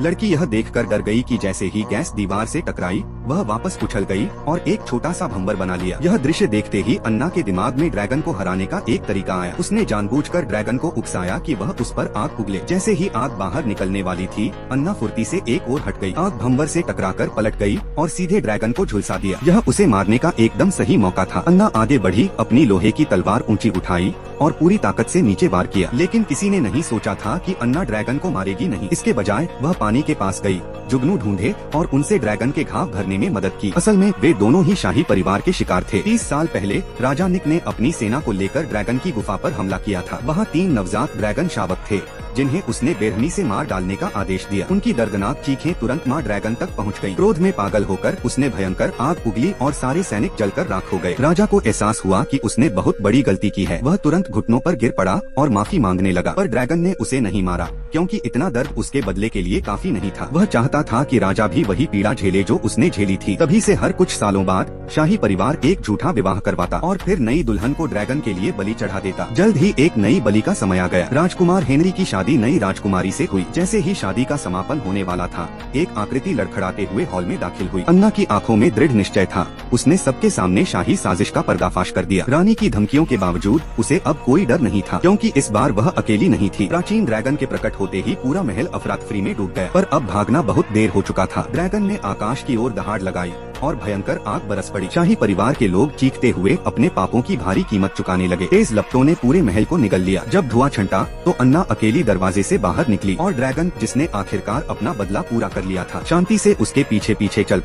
लड़की यह देखकर डर गई कि जैसे ही गैस दीवार से टकराई वह वापस उछल गई और एक छोटा सा भंवर बना लिया। यह दृश्य देखते ही अन्ना के दिमाग में ड्रैगन को हराने का एक तरीका आया। उसने जानबूझकर ड्रैगन को उकसाया कि वह उस पर आग उगले। जैसे ही आग बाहर निकलने वाली थी, अन्ना फुर्ती से एक ओर हट गई। आग भंवर से टकराकर पलट गई और सीधे ड्रैगन को झुलसा दिया। यह उसे मारने का एकदम सही मौका था। अन्ना आगे बढ़ी, अपनी लोहे की तलवार ऊंची उठाई और पूरी ताकत से नीचे वार किया। लेकिन किसी ने नहीं सोचा था कि अन्ना ड्रैगन को मारेगी नहीं। इसके बजाय वह पानी के पास गई, जुगनू ढूंढे और उनसे ड्रैगन के घाव भरने में मदद की। असल में वे दोनों ही शाही परिवार के शिकार थे। 30 साल पहले राजा निक ने अपनी सेना को लेकर ड्रैगन की गुफा पर हमला किया था। वहाँ 3 नवजात ड्रैगन शावक थे जिन्हें उसने बेरहमी से मार डालने का आदेश दिया। उनकी दर्दनाक चीखें तुरंत मां ड्रैगन तक पहुंच गईं। क्रोध में पागल होकर उसने भयंकर आग उगली और सारे सैनिक जलकर राख हो गए। राजा को एहसास हुआ कि उसने बहुत बड़ी गलती की है। वह तुरंत घुटनों पर गिर पड़ा और माफी मांगने लगा, पर ड्रैगन ने उसे नहीं मारा क्योंकि इतना दर्द उसके बदले के लिए काफी नहीं था। वह चाहता था कि राजा भी वही पीड़ा झेले जो उसने झेली थी। तभी से हर कुछ सालों बाद शाही परिवार एक झूठा विवाह करवाता और फिर नई दुल्हन को ड्रैगन के लिए बलि चढ़ा देता। जल्द ही एक नई बलि का समय आ गया। राजकुमार हेनरी की शादी नई राजकुमारी से हुई। जैसे ही शादी का समापन होने वाला था, एक आकृति लड़खड़ाते हुए हॉल में दाखिल हुई। अन्ना की आंखों में दृढ़ निश्चय था। उसने सबके सामने शाही साजिश का पर्दाफाश कर दिया। रानी की धमकियों के बावजूद उसे अब कोई डर नहीं था, क्योंकि इस बार वह अकेली नहीं थी। प्राचीन ड्रैगन के प्रकट होते ही पूरा महल अफरा-तफरी में डूब गया। पर अब भागना बहुत देर हो चुका था। ड्रैगन ने आकाश की ओर दहाड़ लगाई और भयंकर आग बरस पड़ी। शाही परिवार के लोग चीखते हुए अपने पापों की भारी कीमत चुकाने लगे। तेज लपटों ने पूरे महल को निगल लिया। जब धुआं छंटा तो अन्ना अकेली दरवाजे से बाहर निकली और ड्रैगन, जिसने आखिरकार अपना बदला पूरा कर लिया था, शांति से उसके पीछे पीछे चल